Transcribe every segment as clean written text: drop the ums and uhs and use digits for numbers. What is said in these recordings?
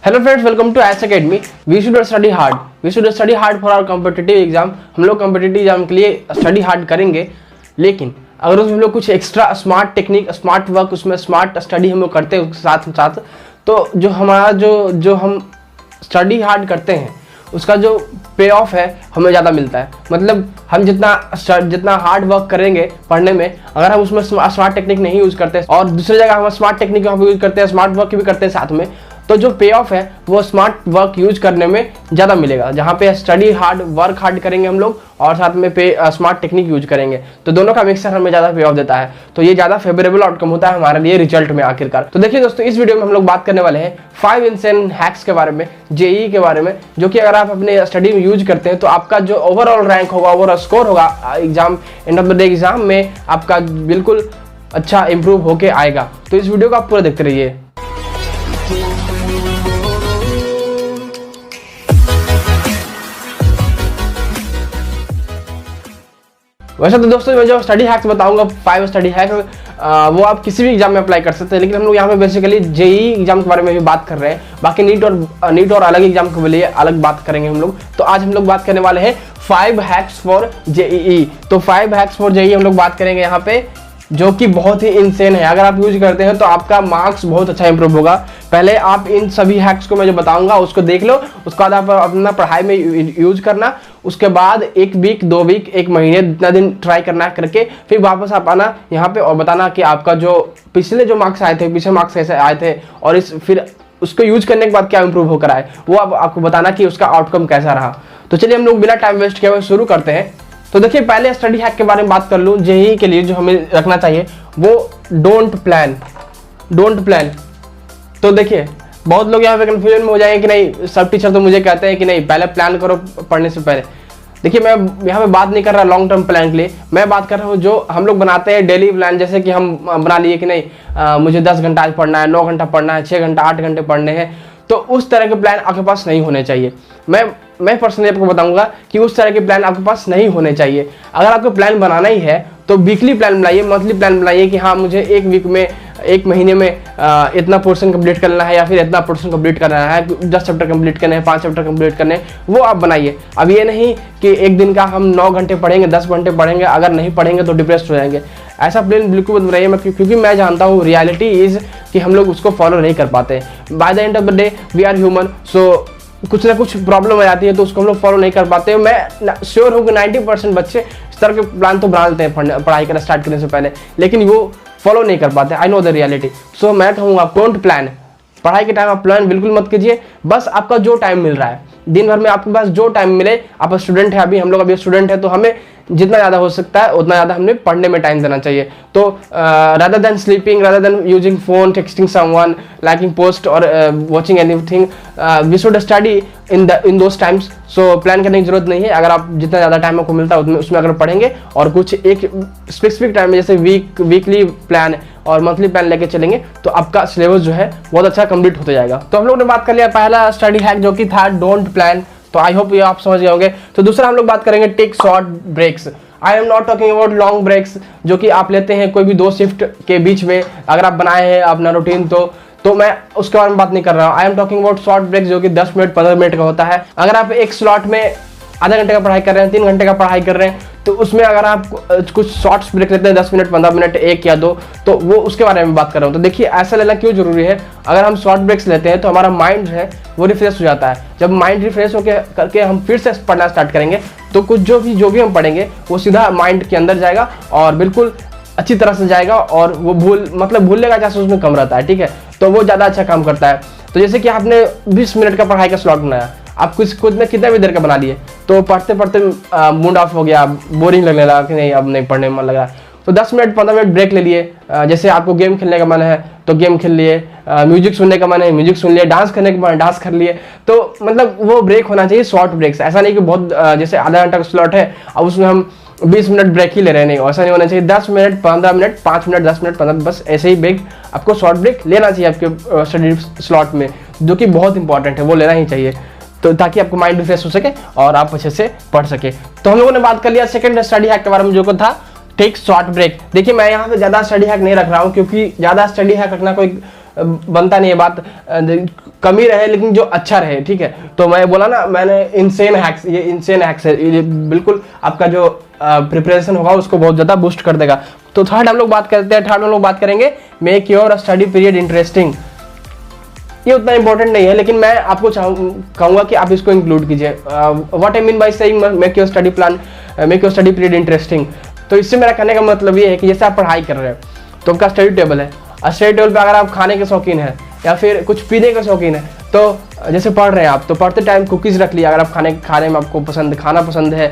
Hello friends, welcome to S academy. We should study hard. We should study hard for our competitive exam. हम लोग competitive exam के लिए study hard करेंगे, लेकिन अगर उसमें हम लोग कुछ extra smart technique, smart work, उसमें स्मार्ट स्टडी हम लोग करते हैं उसके साथ तो जो हमारा जो हम स्टडी हार्ड करते हैं उसका जो पे ऑफ है हमें ज़्यादा मिलता है। मतलब हम जितना हार्ड वर्क करेंगे पढ़ने में, अगर हम उसमें स्मार्ट टेक्निक नहीं यूज़ करते और दूसरी जगह हम स्मार्ट टेक्निक यूज़ करते हैं, स्मार्ट वर्क भी करते हैं साथ में, तो जो पे ऑफ है वो स्मार्ट वर्क यूज करने में ज़्यादा मिलेगा। जहाँ पे स्टडी हार्ड, वर्क हार्ड करेंगे हम लोग और साथ में स्मार्ट टेक्निक यूज करेंगे, तो दोनों का मिक्सर हमें ज़्यादा पे ऑफ देता है। तो ये ज़्यादा फेवरेबल आउटकम होता है हमारे लिए रिजल्ट में आखिरकार। तो देखिए दोस्तों, इस वीडियो में हम लोग बात करने वाले हैं 5 इंसेन हैक्स के बारे में, जेईई के बारे में, जो कि अगर आप अपने स्टडी में यूज करते हैं तो आपका जो ओवरऑल रैंक होगा, ओवरऑल स्कोर होगा exam, and of the day exam में आपका बिल्कुल अच्छा इंप्रूव होके आएगा। तो इस वीडियो को आप पूरा देखते रहिए। वैसे तो दोस्तों मैं जो स्टडी हैक्स बताऊंगा, 5 स्टडी हैक, वो आप किसी भी एग्जाम में अप्लाई कर सकते हैं, लेकिन हम लोग यहाँ पे बेसिकली जेईई एग्जाम के बारे में भी बात कर रहे हैं। बाकी नीट और अलग एग्जाम के लिए अलग बात करेंगे हम लोग। तो आज हम लोग बात करने वाले हैं 5 हैक्स फॉर जेईई। तो 5 हैक्स फॉर जेईई हम लोग बात करेंगे यहाँ पे, जो कि बहुत ही इंसेन है। अगर आप यूज करते हैं तो आपका मार्क्स बहुत अच्छा इंप्रूव होगा। पहले आप इन सभी हैक्स को मैं जो बताऊंगा उसको देख लो, उसके बाद आप अपना पढ़ाई में यूज करना। उसके बाद 1 वीक, 2 वीक, 1 महीने, जितना दिन ट्राई करना करके फिर वापस आप आना यहाँ पे और बताना कि आपका जो पिछले जो मार्क्स आए थे, पिछले मार्क्स कैसे आए थे और फिर उसको यूज करने के बाद क्या इंप्रूव होकर आए, वो आपको बताना कि उसका आउटकम कैसा रहा। तो चलिए हम लोग बिना टाइम वेस्ट किए हुए शुरू करते हैं। तो देखिए, पहले स्टडी हैक के बारे में बात कर लूँ। जेईई के लिए जो हमें रखना चाहिए वो डोंट प्लान। तो देखिए, बहुत लोग यहाँ पे कंफ्यूजन में हो जाएंगे कि नहीं, सब टीचर तो मुझे कहते हैं कि नहीं पहले प्लान करो पढ़ने से पहले। देखिए, मैं यहाँ पे बात नहीं कर रहा लॉन्ग टर्म प्लान के लिए, मैं बात कर रहा हूँ जो हम लोग बनाते हैं डेली प्लान। जैसे कि हम बना लिए कि नहीं मुझे 10 घंटा आज पढ़ना है, 9 घंटा पढ़ना है, 6 घंटा, 8 घंटे पढ़ने हैं, तो उस तरह के प्लान आपके पास नहीं होने चाहिए। मैं पर्सनली आपको बताऊंगा कि उस तरह के प्लान आपके पास नहीं होने चाहिए। अगर आपको प्लान बनाना ही है तो वीकली प्लान बनाइए, मंथली प्लान बनाइए कि हाँ मुझे 1 वीक में, 1 महीने में इतना पोर्शन कंप्लीट करना है या फिर इतना पोर्शन कंप्लीट करना है, 10 चैप्टर कंप्लीट करने हैं, 5 चैप्टर कंप्लीट करने हैं, वो आप बनाइए। अब ये नहीं कि एक दिन का हम 9 घंटे पढ़ेंगे, 10 घंटे पढ़ेंगे, अगर नहीं पढ़ेंगे तो डिप्रेस्ड हो जाएंगे। ऐसा प्लान बिल्कुल मत बनाइए, क्योंकि मैं जानता हूँ रियलिटी इज कि हम लोग उसको फॉलो नहीं कर पाते। By the end of the day we are human, so कुछ ना कुछ प्रॉब्लम आ जाती है तो उसको हम लोग फॉलो नहीं कर पाते। मैं श्योर हूँ कि 90% बच्चे इस तरह के प्लान तो बना लेते हैं पढ़ाई करना स्टार्ट करने से पहले, लेकिन वो फॉलो नहीं कर पाते। I know the reality. So मैं कहूँगा डोंट प्लान। पढ़ाई के टाइम आप प्लान बिल्कुल मत कीजिए। बस आपका जो टाइम मिल रहा है दिन भर में, आपके पास जो टाइम मिले, आप स्टूडेंट है, अभी हम लोग अभी स्टूडेंट है, तो हमें जितना ज़्यादा हो सकता है उतना ज़्यादा हमें पढ़ने में टाइम देना चाहिए। तो rather than sleeping, rather than using phone, texting someone, liking post और watching anything, we should study in those times. So plan करने की जरूरत नहीं है। अगर आप जितना ज़्यादा टाइम आपको मिलता है उसमें अगर पढ़ेंगे और कुछ एक स्पेसिफिक टाइम में, जैसे वीकली प्लान और मंथली प्लान लेके चलेंगे, तो आपका सिलेबस जो है बहुत अच्छा कंप्लीट होता जाएगा। तो हम लोग ने बात कर लिया पहला स्टडी हैक, जो कि था डोंट प्लान। तो आई होप ये आप समझ गए होंगे। तो दूसरा हम लोग बात करेंगे take short breaks. I am not talking about long breaks, जो कि आप लेते हैं कोई भी 2 शिफ्ट के बीच में, अगर आप बनाए हैं अपना रूटीन तो मैं उसके बारे में बात नहीं कर रहा हूँ। I am talking about short breaks, जो कि 10 मिनट 15 मिनट का होता है। अगर आप एक स्लॉट में आधा घंटे का पढ़ाई कर रहे हैं, 3 घंटे का पढ़ाई कर रहे हैं, तो उसमें अगर आप कुछ शॉर्ट्स ब्रेक लेते हैं 10 मिनट, 15 मिनट, 1 या 2, तो वो उसके बारे में बात कर रहा हूँ। तो देखिए, ऐसा लेना क्यों जरूरी है। अगर हम शॉर्ट ब्रेक्स लेते हैं तो हमारा माइंड जो है वो रिफ्रेश हो जाता है। जब माइंड रिफ्रेश होकर करके हम फिर से पढ़ना स्टार्ट करेंगे तो कुछ जो भी हम पढ़ेंगे वो सीधा माइंड के अंदर जाएगा और बिल्कुल अच्छी तरह से जाएगा, और वो भूलने का चांस उसमें कम रहता है। ठीक है, तो वो ज़्यादा अच्छा काम करता है। तो जैसे कि आपने 20 मिनट का पढ़ाई का स्लॉट बनाया, आप खुद में कितना भी देर का बना लिए, तो पढ़ते पढ़ते मूड ऑफ हो गया, बोरिंग लगने लगा कि नहीं अब नहीं पढ़ने में मन लग रहा, तो 10 मिनट 15 मिनट ब्रेक ले लिए। जैसे आपको गेम खेलने का मन है तो गेम खेल लिए, म्यूजिक सुनने का मन है म्यूजिक सुन लिए, डांस करने का मन है डांस कर लिए। तो मतलब वो ब्रेक होना चाहिए, शॉर्ट ब्रेक्स। ऐसा नहीं कि बहुत जैसे आधा घंटा का स्लॉट है अब उसमें हम 20 मिनट ब्रेक ही ले रहे हैं, नहीं, ऐसा नहीं होना चाहिए। 10 मिनट 15 मिनट 5 मिनट 10 मिनट 15, बस ऐसे ही ब्रेक आपको शॉर्ट ब्रेक लेना चाहिए आपके स्टडी स्लॉट में, जो कि बहुत इंपॉर्टेंट है, वो लेना ही चाहिए, तो ताकि आपको माइंड रिफ्रेश हो सके और आप अच्छे से पढ़ सके। तो हम लोगों ने बात कर लिया सेकंड स्टडी हैक के बारे में, जो था टेक शॉर्ट ब्रेक। देखिए, मैं यहाँ पे ज़्यादा स्टडी हैक नहीं रख रहा हूँ, क्योंकि ज़्यादा स्टडी हैक रखना कोई बनता नहीं है बात, कमी रहे लेकिन जो अच्छा रहे, ठीक है। तो मैं बोला ना मैंने इनसेन हैक्स, ये इनसेन हैक्स है, ये बिल्कुल आपका जो प्रिपरेशन होगा उसको बहुत ज़्यादा बूस्ट कर देगा। तो थर्ड हम लोग बात करते हैं, थर्ड हम लोग बात करेंगे make your study period interesting. ये उतना इंपॉर्टेंट नहीं है लेकिन मैं आपको कहूँगा कि आप इसको इंक्लूड कीजिए। What I mean by saying make your study plan, make your study period interesting. तो इससे मेरा कहने का मतलब ये है कि जैसे आप पढ़ाई कर रहे हैं तो आपका स्टडी टेबल है, और स्टडी टेबल पे अगर आप खाने के शौकीन हैं या फिर कुछ पीने के शौकीन है, तो जैसे पढ़ रहे हैं आप तो पढ़ते टाइम कुकीज़ रख लिया। अगर आप खाने में आपको खाना पसंद है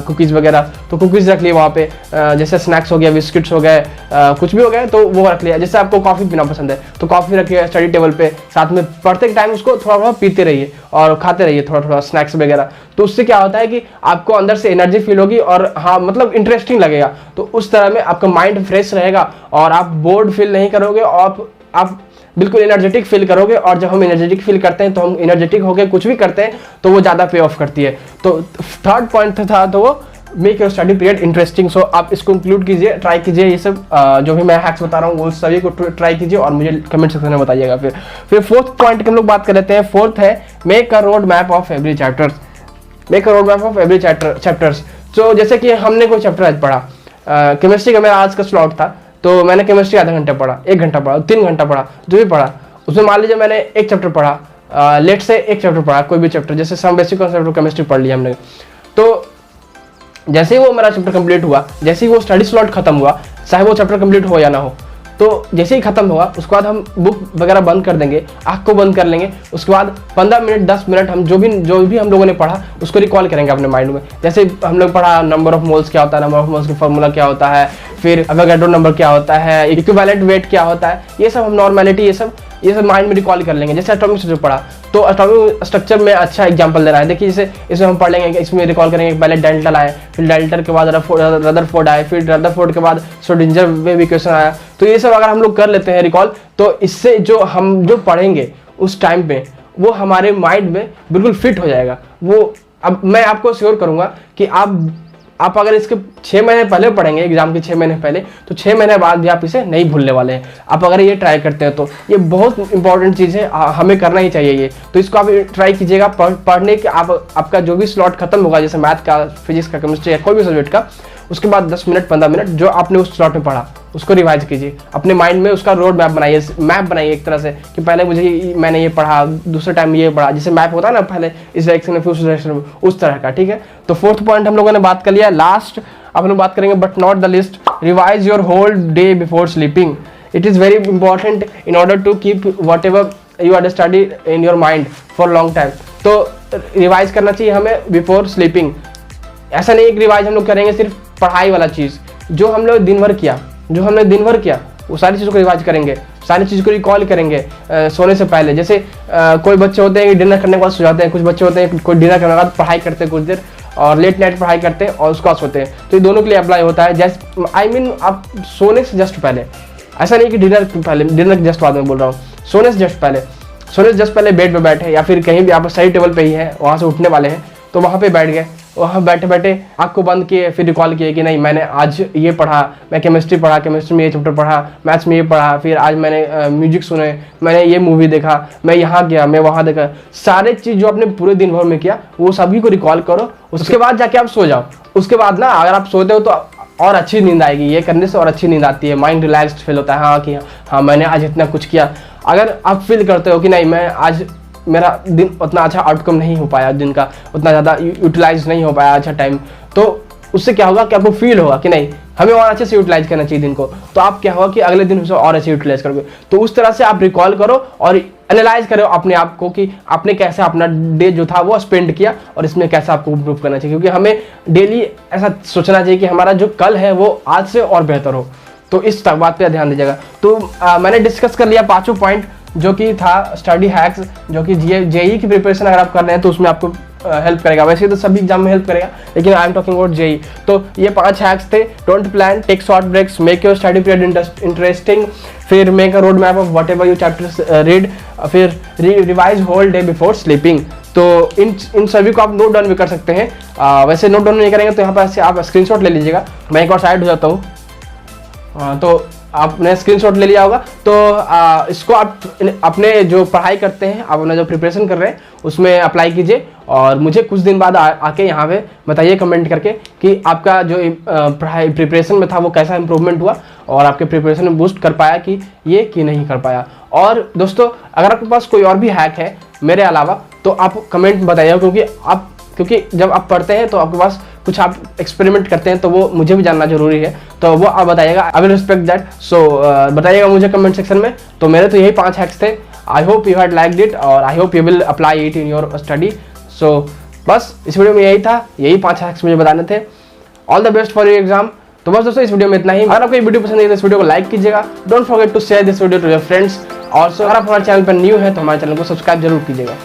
कुकीज़ वगैरह, तो कुकीज़ रख लिए वहाँ पे। जैसे स्नैक्स हो गया, बिस्किट्स हो गए, कुछ भी हो गया तो वो रख लिया। जैसे आपको कॉफ़ी पीना पसंद है तो कॉफ़ी रखिए स्टडी टेबल पे, साथ में पढ़ते टाइम उसको थोड़ा थोड़ा पीते रहिए और खाते रहिए थोड़ा थोड़ा स्नैक्स वगैरह। तो उससे क्या होता है कि आपको अंदर से एनर्जी फील होगी और हाँ मतलब इंटरेस्टिंग लगेगा। तो उस तरह में आपका माइंड फ्रेश रहेगा और आप बोर्ड फील नहीं करोगे और आप बिल्कुल एनर्जेटिक फील करोगे। और जब हम एनर्जेटिक फील करते हैं तो हम एनर्जेटिक होकर कुछ भी करते हैं तो वो ज़्यादा पे ऑफ करती है। तो थर्ड पॉइंट था तो वो make your study period interesting. So आप इसको इंक्लूड कीजिए, ट्राई कीजिए, ये सब जो भी मैं हैक्स बता रहा हूँ वो सभी को ट्राई कीजिए और मुझे कमेंट सेक्शन में बताइएगा। फिर फोर्थ पॉइंट की हम लोग बात कर लेते हैं। फोर्थ है make a road map of every chapter. Make a road map of every chapters. तो जैसे कि हमने कोई चैप्टर आज पढ़ा, केमिस्ट्री का मेरा आज का स्लॉट था तो मैंने केमिस्ट्री आधा घंटा पढ़ा, 1 घंटा पढ़ा, 3 घंटा पढ़ा, जो भी पढ़ा उसमें मान लीजिए मैंने एक चैप्टर पढ़ा, लेट से एक चैप्टर पढ़ा, कोई भी चैप्टर, जैसे some basic concept of chemistry पढ़ लिया हमने। तो जैसे ही वो मेरा चैप्टर कंप्लीट हुआ, जैसे ही वो स्टडी स्लॉट खत्म हुआ, चाहे वो चैप्टर कंप्लीट हो या ना हो, तो जैसे ही खत्म हुआ उसके बाद हम बुक वगैरह बंद कर देंगे, आँख को बंद कर लेंगे। उसके बाद 15 मिनट 10 मिनट हम जो भी हम लोगों ने पढ़ा उसको रिकॉल करेंगे अपने माइंड में। जैसे हम लोग पढ़ा नंबर ऑफ मोल्स क्या होता है, नंबर ऑफ मोल्स की फॉर्मूला क्या होता है, फिर अवोगाड्रो नंबर क्या होता है, इक्विवेलेंट वेट क्या होता है, ये सब हम नॉर्मेलिटी ये सब माइंड में रिकॉल कर लेंगे। जैसे एटॉमिक स्ट्रक्चर पढ़ा तो एटॉमिक स्ट्रक्चर में अच्छा एग्जांपल दे रहा है, देखिए जैसे इसमें हम पढ़ लेंगे, इसमें रिकॉल करेंगे पहले डेल्टन आए, फिर डेल्टन के बाद रदरफोर्ड आए, फिर रदरफोर्ड के बाद श्रोडिंगर वेव इक्वेशन आया। तो ये सब अगर हम लोग कर लेते हैं रिकॉल तो इससे जो पढ़ेंगे उस टाइम पे वो हमारे माइंड में बिल्कुल फिट हो जाएगा। वो अब मैं आपको श्योर करूँगा कि आप अगर इसके 6 महीने पहले पढ़ेंगे, एग्जाम के 6 महीने पहले, तो 6 महीने बाद भी आप इसे नहीं भूलने वाले हैं। आप अगर ये ट्राई करते हैं तो ये बहुत इंपॉर्टेंट चीज़ है, हमें करना ही चाहिए ये। तो इसको आप ट्राई कीजिएगा पढ़ने के। आपका जो भी स्लॉट खत्म होगा, जैसे मैथ का, फिजिक्स का, केमिस्ट्री या कोई भी सब्जेक्ट का, उसके बाद 10 मिनट 15 मिनट जो आपने उस स्लॉट में पढ़ा उसको रिवाइज कीजिए। अपने माइंड में उसका रोड मैप बनाइए एक तरह से कि पहले मैंने ये पढ़ा, दूसरे टाइम ये पढ़ा, जैसे मैप होता है ना, पहले इस डायरेक्शन में फिर उस डायरेक्शन में, उस तरह का, ठीक है। तो फोर्थ पॉइंट हम लोगों ने बात कर लिया। लास्ट अब हम लोग बात करेंगे but not the list, revise your whole day before sleeping. It is very important in order to keep whatever you are study in your mind for long time. तो रिवाइज करना चाहिए हमें before sleeping. ऐसा नहीं कि revise हम लोग करेंगे सिर्फ पढ़ाई वाला चीज़, जो हमने दिन भर किया वो सारी चीज़ों को रिवाइज करेंगे, सारी चीज़ को रिकॉल करेंगे सोने से पहले। जैसे कोई बच्चे होते हैं कि डिनर करने के बाद सो जाते हैं, कुछ बच्चे होते हैं कोई डिनर करने के बाद पढ़ाई करते हैं कुछ देर और लेट नाइट पढ़ाई करते हैं और उसके बाद सोते हैं। तो ये दोनों के लिए अप्लाई होता है। जैसे आप सोने से जस्ट पहले, ऐसा नहीं कि डिनर के जस्ट बाद में बोल रहा हूँ, सोने से जस्ट पहले बेड पे बैठे या फिर कहीं भी आप स्टडी टेबल पे ही है, वहाँ से उठने वाले हैं तो वहाँ पे बैठ गए, वहाँ बैठे बैठे आँख को बंद किए, फिर रिकॉल किए कि नहीं मैंने आज ये पढ़ा, मैं केमिस्ट्री पढ़ा, केमिस्ट्री में ये चैप्टर पढ़ा, मैथ्स में ये पढ़ा, फिर आज मैंने म्यूजिक सुने, मैंने ये मूवी देखा, मैं यहाँ गया, मैं वहाँ देखा। सारे चीज़ जो आपने पूरे दिन भर में किया वो सभी को रिकॉल करो, उसके बाद जाके आप सो जाओ। उसके बाद ना अगर आप सोते हो तो और अच्छी नींद आएगी, ये करने से और अच्छी नींद आती है, माइंड रिलैक्स्ड फील होता है, हाँ कि हाँ मैंने आज इतना कुछ किया। अगर आप फील करते हो कि नहीं मैं आज मेरा दिन उतना अच्छा आउटकम नहीं हो पाया, दिन का उतना ज़्यादा यूटिलाइज नहीं हो पाया अच्छा टाइम, तो उससे क्या होगा कि आपको फील होगा कि नहीं हमें और अच्छे से यूटिलाइज करना चाहिए दिन को। तो आप क्या होगा कि अगले दिन उसे और अच्छे यूटिलाइज करोगे। तो उस तरह से आप रिकॉल करो और एनालाइज करो अपने आप को कि आपने कैसे अपना डे जो था वो स्पेंड किया और इसमें कैसे आपको इम्प्रूव करना चाहिए, क्योंकि हमें डेली ऐसा सोचना चाहिए कि हमारा जो कल है वो आज से और बेहतर हो। तो इस बात पे ध्यान दीजिएगा। तो मैंने डिस्कस कर लिया 5 पॉइंट जो कि था स्टडी हैक्स, जो कि जेई की प्रिपरेशन अगर आप कर रहे हैं तो उसमें आपको हेल्प करेगा। वैसे तो सभी एग्जाम में हेल्प करेगा, लेकिन I am talking about JEE. तो ये 5 हैक्स थे। Don't plan, take short breaks, make your study period interesting, फिर make a road map of whatever you chapters read, फिर revise whole day before sleeping. तो इन सभी को आप नोट डाउन भी कर सकते हैं। वैसे नोट डाउन नहीं करेंगे तो यहाँ पर आप स्क्रीनशॉट ले लीजिएगा। मैं एक बार साइड हो जाता हूँ। तो आपने स्क्रीनशॉट ले लिया होगा। तो इसको आप अपने जो पढ़ाई करते हैं, आप अपना जो प्रिपरेशन कर रहे हैं उसमें अप्लाई कीजिए और मुझे कुछ दिन बाद आके यहाँ पे बताइए कमेंट करके कि आपका जो पढ़ाई प्रिपरेशन में था वो कैसा इंप्रूवमेंट हुआ और आपके प्रिपरेशन में बूस्ट कर पाया कि ये कि नहीं कर पाया। और दोस्तों अगर आपके पास कोई और भी हैक है मेरे अलावा तो आप कमेंट में बताइए, क्योंकि जब आप पढ़ते हैं तो आपके पास कुछ आप एक्सपेरिमेंट करते हैं तो वो मुझे भी जानना जरूरी है, तो वो आप बताइएगा। I will respect that. So बताइएगा मुझे कमेंट सेक्शन में। तो मेरे तो यही 5 हैक्स थे। I hope you had liked it और I hope you will apply it in your study. So बस इस वीडियो में यही था, यही 5 हैक्स मुझे बताने थे। All the best for your exam. तो बस दोस्तों इस वीडियो में इतना ही। अगर आपको ये वीडियो पसंद आई तो इस वीडियो को लाइक कीजिएगा। Don't forget to share this video to your friends. Also अगर आप हमारे चैनल पर न्यू है तो हमारे चैनल को सब्सक्राइब जरूर कीजिएगा।